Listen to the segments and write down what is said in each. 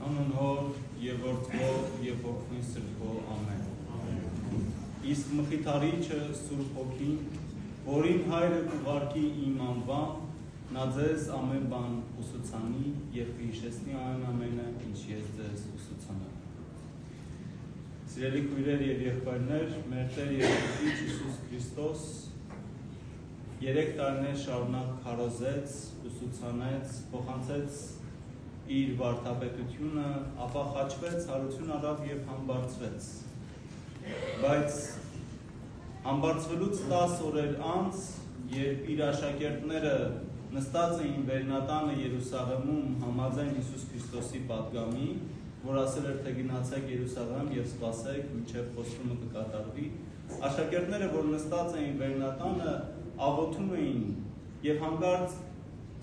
Անուն Հոր և Որդու և Հոգու Սրբո ամեն։ Իսկ Մխիթարիչը Սուրբ Հոգին, որին Հայրը կուղարկի իմ անվան, նա ձեզ ամեն բան ուսուցանի և կհիշեցնի այն ամենը, ինչ ես ձեզ ուսուցանել։ Սիրելի քույրեր և եղբայրներ, մեր Տեր և Տեր Հիսուս Քրիստոս 3 տարիներ շարունակ քարոզեց, ուսուցանեց, փոխանցեց իր վարդապետությունը, ապա խաչվեց, հարություն արավ և համբարձվեց։ Բայց համբարձվելուց 10 օրեր անց, երբ իր աշակերտները նստած էին Վերնատանը Երուսաղեմում համաձայն Հիսուս Քրիստոսի պատգամի, որ ասել էր, թե գնացեք Երուսաղեմ և սպասեք, մինչև խոստումը կկատարվի, աշակերտները, որ նստած էին Վերնատանը, աղոթում էին և հանկարծ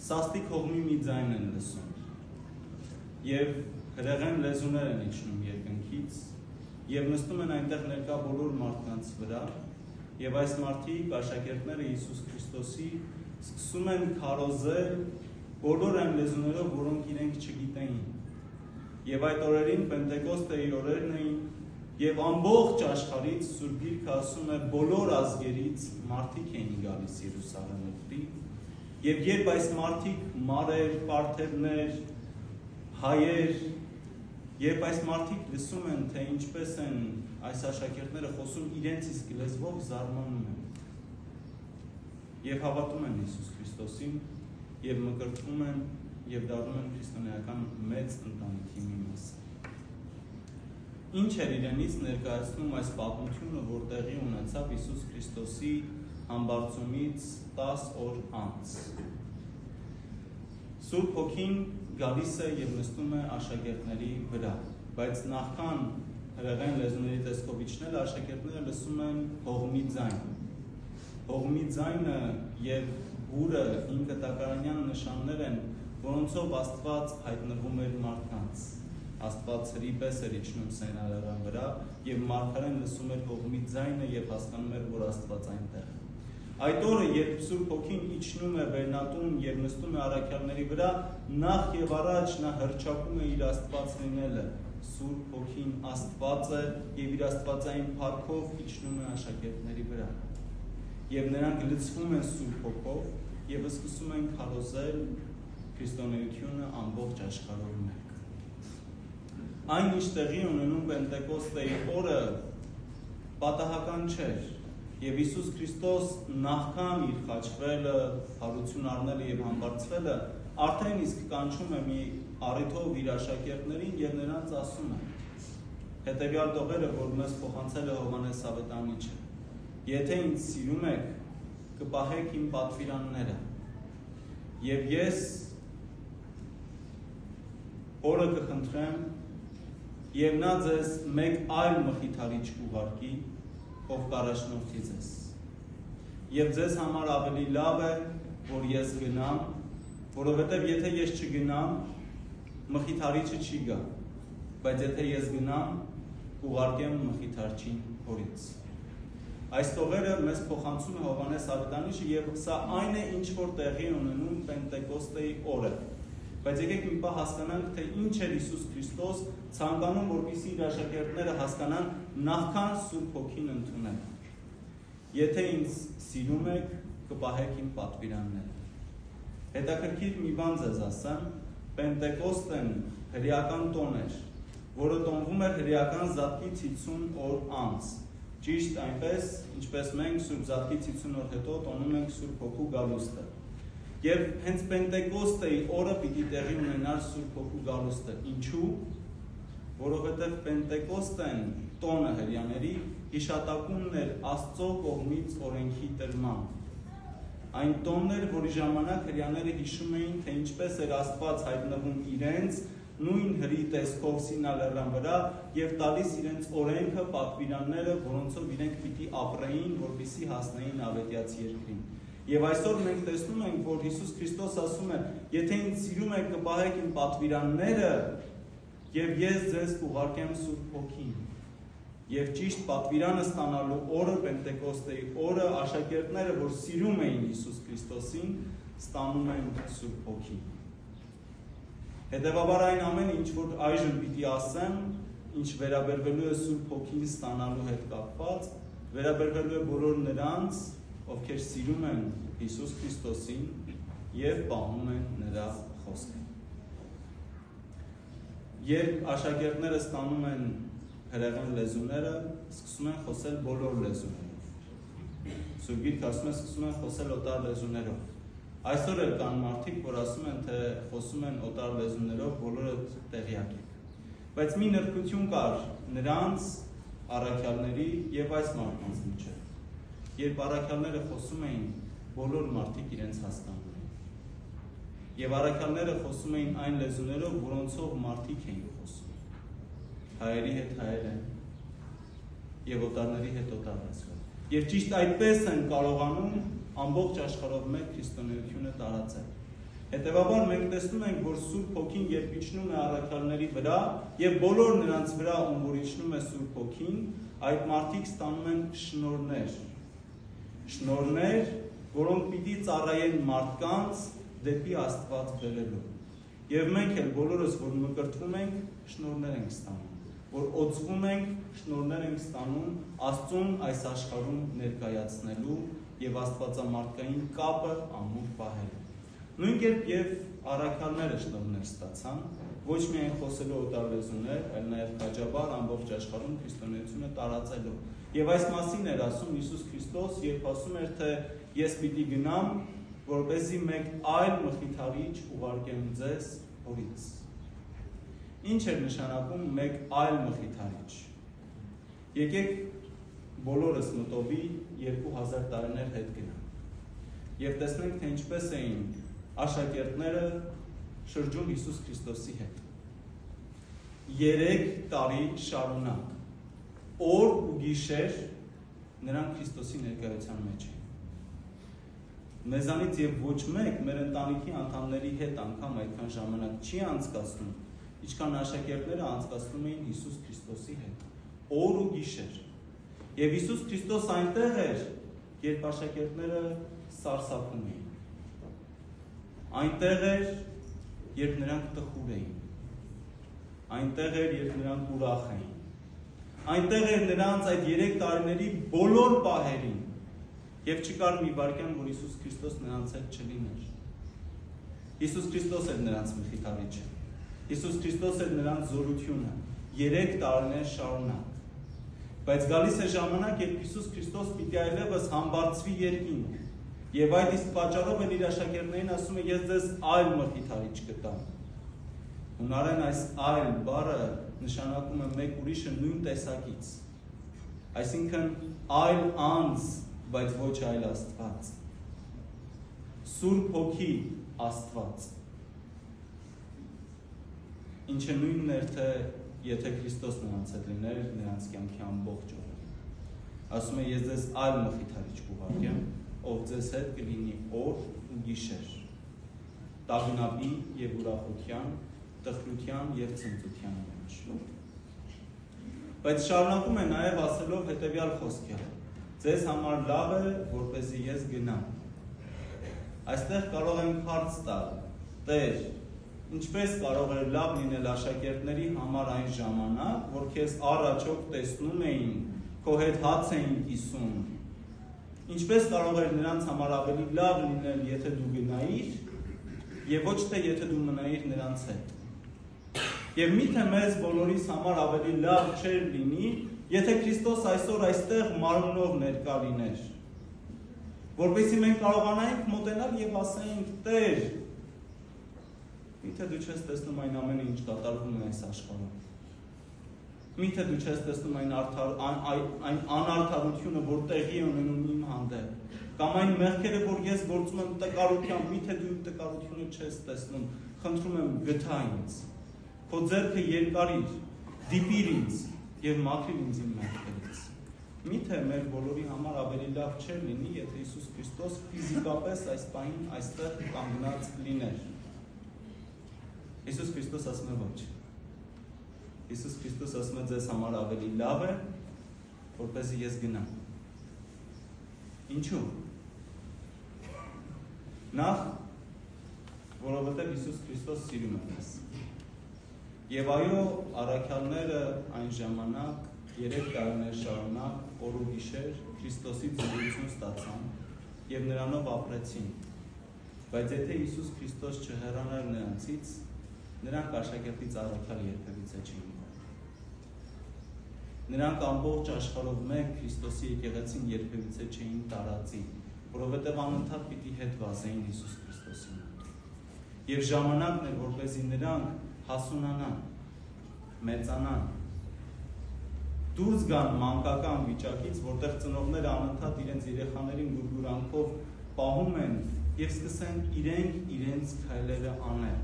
սաստիկ հողմի մի ձայն են լսում և հրեղեն լեզուներ են իջնում երկնքից և նստում են այնտեղ ներկա բոլոր մարդկանց վրա և այս մարդիկ, աշակերտները Հիսուս Քրիստոսի սկսում են քարոզել բոլոր այն լեզուներով, որոնք իրենք չգիտեին և այդ օրերին Պենտեկոստեի օրերն էին և ամբողջ աշխարհից Սուրբ Գիրքը ասում է բոլոր ազգերից մարդիկ էին գալիս Երուսաղեմ ուխտի և երբ այս մարդիկ մարեր, պարթևներ, հայեր, երբ այս մարդիկ լսում են, թե ինչպես են այս աշակերտները խոսում իրենց իսկ լեզվով, զարմանում են և հավատում են Հիսուս Քրիստոսին և մկրտվում են և դառնում են քրիստոնեական մեծ ընտանիքի մի մասը։ Ինչ էր իրենից ներկայացնում այս պատմությունը, որ տեղի ունեցավ Հիսուս Քրիստոսի համբարձումից 10 օր անց։ Սուրբ Հոգին գալիս է և նստում է աշակերտների վրա, բայց նախքան հրեղեն լեզուների տեսքով իջնել, աշակերտները լսում են հողմի ձայն։ Հողմի ձայնը և բուրը հինկտակարանյան նշաններ են, որոնցով Աստված հայտնվում էր մարդկանց։ Աստված հրի պես էր իջնում Սենարարան վրա և մարգարեն լսում էր հողմի ձայնը և հասկանում էր, որ Աստված այնտեղ է։ Այդ օրը, երբ Սուրբ Հոգին իջնում է Վերնատուն և նստում է առաքյալների վրա, նախ և առաջ նա հռչակում է իր Աստված լինելը։ Սուրբ Հոգին Աստված է և իր աստվածային փառքով իջնում է աշակերտների վրա։ Եվ նրանք լցվում են Սուրբ Հոգով և սկսում են քարոզել քրիստոնեությունը ամբողջ աշխարհով մեկ։ Այն, ինչ տեղի ունենում Պենտեկոստեի օրը, պատահական չէր, և Հիսուս Քրիստոս նախքան իր խաչվելը, հարություն առնելը և համբարձվելը, արդեն իսկ կանչում է մի առիթով իր աշակերտներին և նրանց ասում է. հետևյալ տողերը, որ մեզ փոխանցել է Հովհաննես Ավետարանիչը, եթե ինձ սիրում եք, կպահեք իմ պատվիրանները, և ես օրը կխնդրեմ, և նա ձեզ մեկ այլ մխիթարիչ կուղարկի, ով կառաջնորդի ձեզ։ Եվ ձեզ համար ավելի լավ է, որ ես գնամ, որովհետև եթե ես չգնամ, մխիթարիչը չի գա, բայց եթե ես գնամ, կուղարկեմ մխիթարչին հորից։ Այս տողերը մեզ փոխանցում է Հովհաննես Ավետարանիչը և սա այն է, ինչ որ տեղի ունենում Պենտեկոստեի օրը։ Բայց եկեք մի պահ հասկանանք, թե ինչ էր Հիսուս Քրիստոս ցանկանում, որպեսզի իր աշակերտները հասկանան նախքան Սուրբ Հոգին ընդունել։ Եթե ինձ սիրում եք, կպահեք իմ պատվիրանները։ Հետաքրքիր մի բան ձեզ ասեմ, Պենտեկոստեն հրեական տոն էր, որը տոնվում էր հրեական Զատկի 50 օր անց։ Ճիշտ այնպես, ինչպես մենք Սուրբ Զատկի 50 օր հետո տոնում ենք Սուրբ Հոգու գալուստը։ Եվ հենց Պենտեկոստեի օրը պիտի տեղի ունենար Սուրբ Հոգու գալուստը։ Ինչու՞։ Որովհետև Պենտեկոստեն տոնը հրեաների հիշատակումն էր Աստծո կողմից օրենքի տրման։ Այն տոնն էր, որի ժամանակ հրեաները հիշում էին, թե ինչպես էր Աստված հայտնվում իրենց նույն հրի տեսքով Սինա լեռան վրա և տալիս իրենց օրենքը, պատվիրանները, որոնցով իրենք պիտի ապրեին, որպեսզի հասնեին ավետյաց երկրին։ Եվ այսօր մենք տեսնում ենք, որ Հիսուս Քրիստոս ասում է, եթե ինձ սիրում եք, կպահեք իմ պատվիրանները, և ես ձեզ կուղարկեմ Սուրբ Հոգին։ Եվ ճիշտ պատվիրանը ստանալու օրը, Պենտեկոստեի օրը, աշակերտները, որ սիրում էին Հիսուս Քրիստոսին, ստանում են Սուրբ Հոգին։ Հետևաբար այն ամենը, ինչ որ այժմ պիտի ասեմ, ինչ վերաբերվելու է Սուրբ Հոգին ստանալու հետ կապված, վերաբերվելու է բոլոր նրանց, ովքեր սիրում են Հիսուս Քրիստոսին և պահում են նրա խոսքը։ Երբ աշակերտները ստանում են հրեղեն լեզուները, սկսում են խոսել բոլոր լեզուներով։ Սուրբ Գիրքը ասում է, սկսում են խոսել օտար լեզուներով։ Այսօր էլ կան մարդիկ, որ ասում են, թե խոսում են օտար լեզուներով, բոլորը տեղյակ եք։ Բայց մի նրբություն կար նրանց առաքյալների և այս մարդկանց միջև։ Երբ առաքյալները խոսում էին, բոլոր մարդիկ իրենց հասկանում էին։ Եվ առաքյալները խոսում էին այն լեզուներով, որոնցով մարդիկ էին խոսում։ Հայերի հետ հայերեն և օտարների հետ օտար լեզվով։ Եվ ճիշտ այդպես են կարողանում ամբողջ աշխարհով մեկ քրիստոնեությունը տարածել։ Հետևաբար մենք տեսնում ենք, որ Սուրբ Հոգին երբ իջնում է առաքյալների վրա և բոլոր նրանց վրա, ում որ իջնում է Սուրբ Հոգին, այդ մարդիկ ստանում են շնորհներ, որոնք պիտի ծառայեն մարդկանց դեպի Աստված բերելու։ Եվ մենք էլ բոլորս, որ մկրտվում ենք, շնորհներ ենք ստանում, որ օծվում ենք, շնորհներ ենք ստանում Աստծուն այս աշխարհում ներկայացնելու և աստվածամարդկային կապը ամուր պահելու։ Նույն կերպ և առաքյալները շնորհներ ստացան, ոչ միայն խոսելու օտար լեզուներ, այլ նաև քաջաբար ամբողջ աշխարհում քրիստոնեությունը տարածելու։ Եվ այս մասին էր ասում Հիսուս Քրիստոս, երբ ասում էր, թե ես պիտի գնամ, որպեսզի մեկ այլ մխիթարիչ ուղարկեմ ձեզ Հորից։ Ինչ էր նշանակում մեկ այլ մխիթարիչ։ Եկեք բոլորս մտովի 2000 տարիներ հետ գնանք և տեսնենք, թե ինչպես էին աշակերտները շրջում Հիսուս Քրիստոսի հետ։ 3 տարի շարունակ, օր ու գիշեր նրանք Քրիստոսի ներկայության մեջ էին։ Մեզանից և ոչ մեկ մեր ընտանիքի անդամների հետ անգամ այդքան ժամանակ չի անցկացնում, ինչքան աշակերտները անցկացնում էին Հիսուս Քրիստոսի հետ, օր ու գիշեր։ Եվ Հիսուս Քրիստոս այնտեղ էր, երբ աշակերտները սարսափում էին։ Այնտեղ էր, երբ նրանք տխուր էին։ Այնտեղ էր, երբ նրանք ուրախ էին։ Այնտեղ էր նրանց այդ 3 տարիների բոլոր պահերին։ Եվ չկար մի վայրկյան, որ Հիսուս Քրիստոս նրանց հետ չլիներ։ Հիսուս Քրիստոս էր նրանց մխիթարիչը։ Հիսուս Քրիստոս էր նրանց զորությունը 3 տարիներ շարունակ։ Բայց գալիս է ժամանակ, երբ Հիսուս Քրիստոս պիտի այլևս համբարձվի երկինք։ Եվ այդ իսկ պատճառով էլ իր աշակերտներին ասում է, ես ձեզ այլ մխիթարիչ կտամ։ Հունարեն այս այլ բառը նշանակում է մեկ ուրիշը նույն տեսակից։ Այսինքն այլ անձ, բայց ոչ այլ Աստված։ Սուրբ Հոգի Աստված։ Ինչը նույնն էր, թե եթե Քրիստոս նրանց հետ լիներ, նրանց կյանքի ամբողջ օրը։ Ասում է, ես ձեզ այլ մխիթարիչ կուղարկեմ, ով ձեզ հետ կլինի օր ու գիշեր, տագնապի և ուրախության, տխրության և ցնծության մեջ։ Բայց շարունակում է նաև ասելով հետևյալ խոսքերը. ձեզ համար լավ է, որպեսզի ես գնամ։ Այստեղ կարող ենք հարց տալ. Տեր, ինչպես կարող էր լավ լինել աշակերտների համար այն ժամանակ, որ քեզ առաջոք տեսնում էին, քո հետ հաց էին կիսում։ Ինչպես կարող էր նրանց համար ավելի լավ լինել, եթե դու գնայիր, և ոչ թե եթե դու մնայիր նրանց հետ։ Եվ միթե մեզ բոլորիս համար ավելի լավ չէր լինի, եթե Քրիստոս այսօր այստեղ մարմնով ներկա լիներ, որպեսզի մենք կարողանայինք մոտենալ և ասենք. Տեր, միթե դու չես տեսնում այն ամենը, ինչ կատարվում է այս աշխարհում։ Միթե դու չես տեսնում այն անարդարությունը, որ տեղի ունենում իմ հանդեպ, կամ այն մեղքերը, որ ես գործում եմ տկարությամբ, միթե դու իմ տկարությունը չես տեսնում, խնդրում եմ գթա ինձ, քո ձեռքը երկարիր, դիպիր ինձ և մաքրիր ինձ իմ մեղքերից։ Միթե մեր բոլորի համար ավելի լավ չէր լինի, եթե Հիսուս Քրիստոս ֆիզիկապես այս պահին այստեղ կանգնած լիներ։ Հիսուս Քրիստոս ասում է ոչ։ Հիսուս Քրիստոս ասում է ձեզ համար ավելի լավ է, որպեսզի ես գնամ։ Ինչու՞։ Նախ, որովհետև Հիսուս Քրիստոս սիրում է մեզ։ Եվ այո, առաքյալները այն ժամանակ 3 տարիներ շարունակ օր ու գիշեր Քրիստոսի զորություն ստացան եւ նրանով ապրեցին։ Բայց եթե Հիսուս Քրիստոս չհեռանար նրանցից, նրանք աշակերտից առաքյալ երբևիցե չէին եղել։ Նրանք ամբողջ աշխարհով մեկ Քրիստոսի եկեղեցին երբևիցե չէին տարածի, որովհետև անընդհատ պիտի հետ վազեին Հիսուս Քրիստոսին։ Եվ ժամանակն էր, որպեսզի նրանք հասունանան, մեծանան, դուրս գան մանկական վիճակից, որտեղ ծնողները անընդհատ իրենց երեխաներին գուրգուրանքով պահում են եւ սկսեն իրենց քայլերը անել։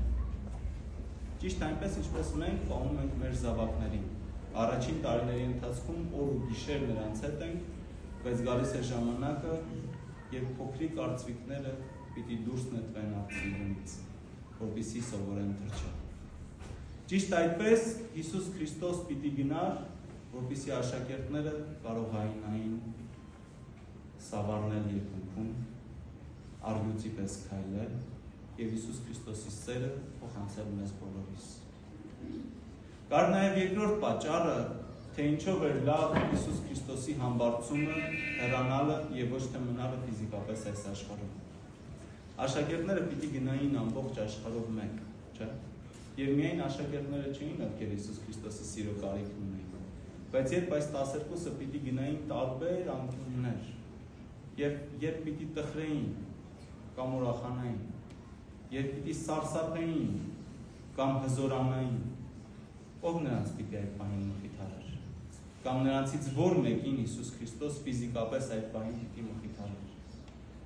Ճիշտ այնպես, ինչպես մենք պահում ենք մեր զավակներին։ Առաջին տարիների ընթացքում օր ու գիշեր նրանց հետ ենք, բայց գալիս է ժամանակը, երբ փոքրիկ արծվիկները պիտի դուրս նետվեն արծիվներից, որպեսզի սովորեն թռչել։ Ճիշտ այդպես Հիսուս Քրիստոս պիտի գնար, որպեսզի աշակերտները կարողանային սավառնել երկնքում, առյուծի պես քայլել եւ Հիսուս Քրիստոսի սերը փոխանցել մեզ բոլորիս։ Կար նաեւ երկրորդ պատճառը, թե ինչով էր լավ Հիսուս Քրիստոսի համբարձումը, հեռանալը եւ ոչ թե մնալը ֆիզիկապես այս աշխարհում։ Աշակերտները պիտի գնային ամբողջ աշխարհով մեկ, չէ՞։ Եվ միայն աշակերտները չէին, ովքեր Հիսուս Քրիստոսի սիրո կարիքն ունեին, բայց երբ այս 12-ը պիտի գնային տարբեր անկյուններ, երբ պիտի տխրեին կամ ուրախանային, երբ պիտի սարսափեին կամ հզորանային, ով նրանց պիտի այդ բանին մխիթարեր, կամ նրանցից որ մեկին Հիսուս Քրիստոս ֆիզիկապես այդ բանին պիտի մխիթարեր։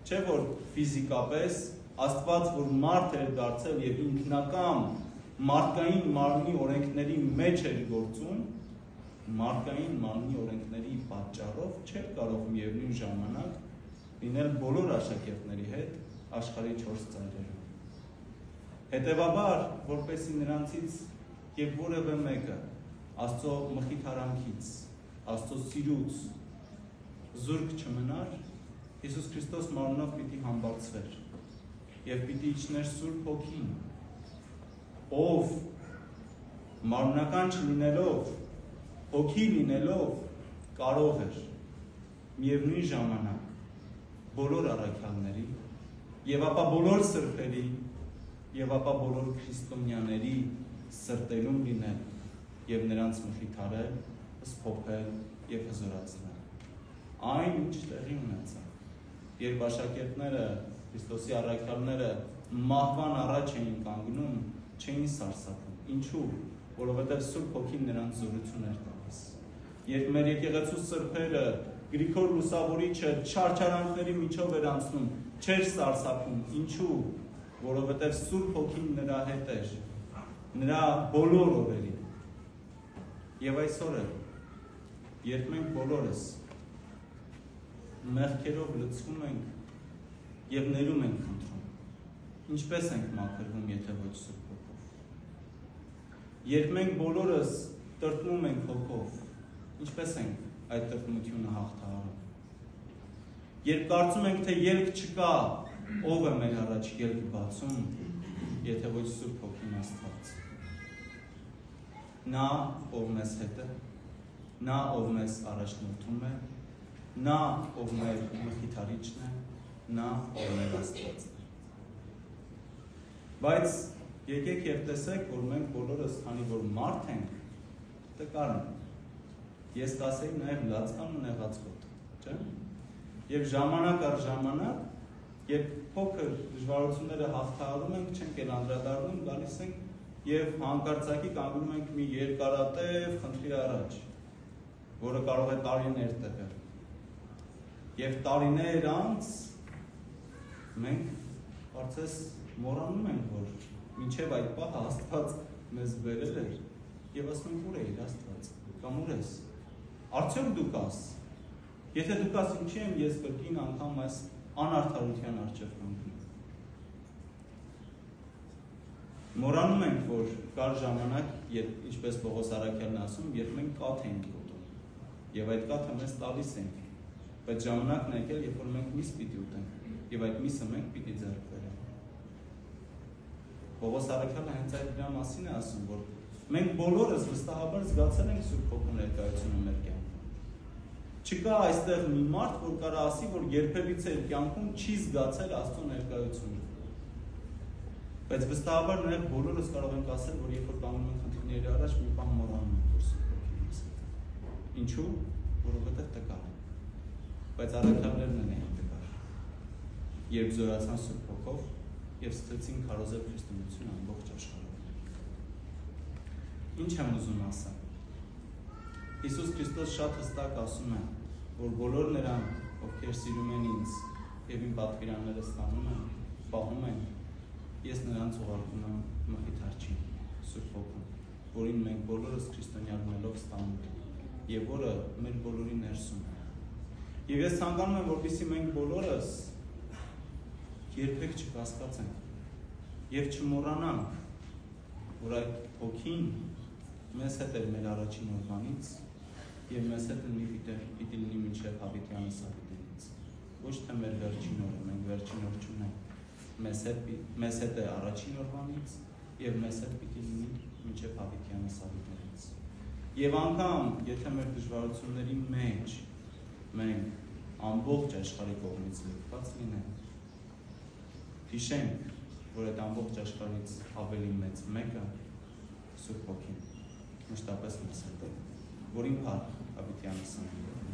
Չէ որ ֆիզիկապես Աստված, որ մարդ էր դարձել եւ ինքնական մարդկային մարմնի օրենքների մեջ էր գործում, մարդկային մարմնի օրենքների պատճառով չէր կարող միևնույն ժամանակ լինել բոլոր աշակերտների հետ աշխարհի 4 ծայրերում։ Հետևաբար, որպեսզի նրանցից եւ որևէ մեկը Աստծո մխիթարանքից, Աստծո սիրուց զուրկ չմնար, Հիսուս Քրիստոս մարմնով պիտի համբարձվեր եւ պիտի իջներ Սուրբ Հոգին, ով մարմնական չլինելով, հոգի լինելով կարող էր միևնույն ժամանակ բոլոր առաքյալների եւ ապա բոլոր սրբերի եւ ապա բոլոր քրիստոնյաների սրտերում լինել եւ նրանց մխիթարել, սփոփել եւ հզորացնել։ Այն ինչ տեղի ունեցավ, երբ աշակերտները, Քրիստոսի առաքյալները մահվան առաջ էին կանգնում, չէին սարսափում։ Ինչու՞, որովհետև Սուրբ Հոգին նրանց զորություն էր տալիս։ Երբ մեր եկեղեցու սրբերը Գրիգոր Լուսավորիչը չարչարանքների միջով էր անցնում, չէր սարսափում։ Ինչու՞, որովհետև Սուրբ Հոգին նրա հետ էր, նրա բոլոր օրերին։ Եվ այսօր երբ մենք բոլորս մեղքերով լցվում ենք եւ ներում ենք խնդրում, ինչպես ենք մաքրվում, եթե ոչ Սուրբ Հոգով։ Երբ մենք բոլորս տրտմում ենք հոգով, ինչպես ենք այդ տրտմությունը հաղթահարում։ Երբ կարծում ենք, թե ելք չկա, ով է մեր առաջ ելք բացում, եթե ոչ Սուրբ Հոգին Աստված։ Նա, ով մեզ հետ է, նա, ով մեզ առաջնորդում է, նա, ով մեր մխիթարիչն է, նա, ով մեր Աստվածն է։ Բայց եկեք եւ տեսեք, որ մենք բոլորս, քանի որ մարդ ենք, տկար ենք։ Ես կասեի նաեւ լացկան ու նեղացկոտ, չէ՞։ Եվ ժամանակ առ ժամանակ, երբ փոքր դժվարությունները հաղթահարում ենք, չենք էլ անդրադառնում, գալիս ենք եւ հանկարծակի կանգնում ենք մի երկարատև խնդրի առաջ, որը կարող է տարիներ տևել։ Եվ տարիներ անց մենք կարծես մոռանում ենք, որ մինչև այդ պահը Աստված մեզ բերել էր եւ ասում ենք ուր է իր Աստված, կամ ուր ես։ Արդյոք դու կաս։ Եթե դու կաս, ինչի՞ եմ ես կրկին անգամ այս անարդարության առջև կանգնում։ Մոռանում ենք, որ կար ժամանակ, երբ ինչպես Պողոս Առաքյալն ասում, երբ մենք կաթ ենք ուտում, եւ այդ կաթը մեզ տալիս ենք, բայց ժամանակն է եկել, երբ որ մենք միս պիտի ուտենք, եւ այդ միսը մենք պիտի ձեռք բերենք։ Պողոս առաքյալը հենց այդ դրա մասին է ասում, որ մենք բոլորս վստահաբար զգացել ենք Սուրբ Հոգու ներկայությունը մեր կյանքում։ Չկա այստեղ մի մարդ, որ կարա ասի, որ երբևիցե իր կյանքում չի զգացել Աստծո ներկայությունը։ Բայց վստահաբար նաև բոլորս կարող ենք ասել, որ երբ որ կանգնում ենք խնդիրների առաջ, մի բան մոռանում ենք, որ Սուրբ Հոգին մեզ հետ է։ Ինչու՞, որովհետև տկար են։ Բայց առաքյալներն են էին տկար։ Երբ զորացան Սուրբ Հոգով եւ ստեցին քարոզել քրիստոնեությունը ամբողջ աշխարհում։ Ինչ եմ ուզում ասել։ Հիսուս Քրիստոս շատ հստակ ասում է, որ բոլոր նրան, ովքեր սիրում են ինձ եւ իմ պատվիրանները ստանում են, պահում են, ես նրանց ուղարկում եմ Մխիթարչին, Սուրբ Հոգուն, որին մենք բոլորս քրիստոնյա լինելով ստանում ենք եւ որը մեր բոլորի ներսում է։ Եվ ես ցանկանում եմ, որպեսզի մենք բոլորս երբեք չկասկածենք եւ չմոռանանք, որ այդ Հոգին մեզ հետ էր մեր առաջին օրվանից եւ մեզ հետ պիտի լինի մինչեւ հավիտյանս հավիտենից։ Ոչ թե մեր վերջին օրը, մենք վերջին օր չունենք, մեզ հետ է առաջին օրվանից եւ մեզ հետ պիտի լինի մինչեւ հավիտյանս հավիտենից։ Եվ անգամ, եթե մեր դժվարությունների մեջ մենք ամբողջ աշխարհի կողմից լքված լինենք, հիշենք, որ այդ ամբողջ աշխարհից ավելի մեծ մեկը Սուրբ Հոգին մշտապես մեզ հետ է, որին փառք հավիտյանս անունով։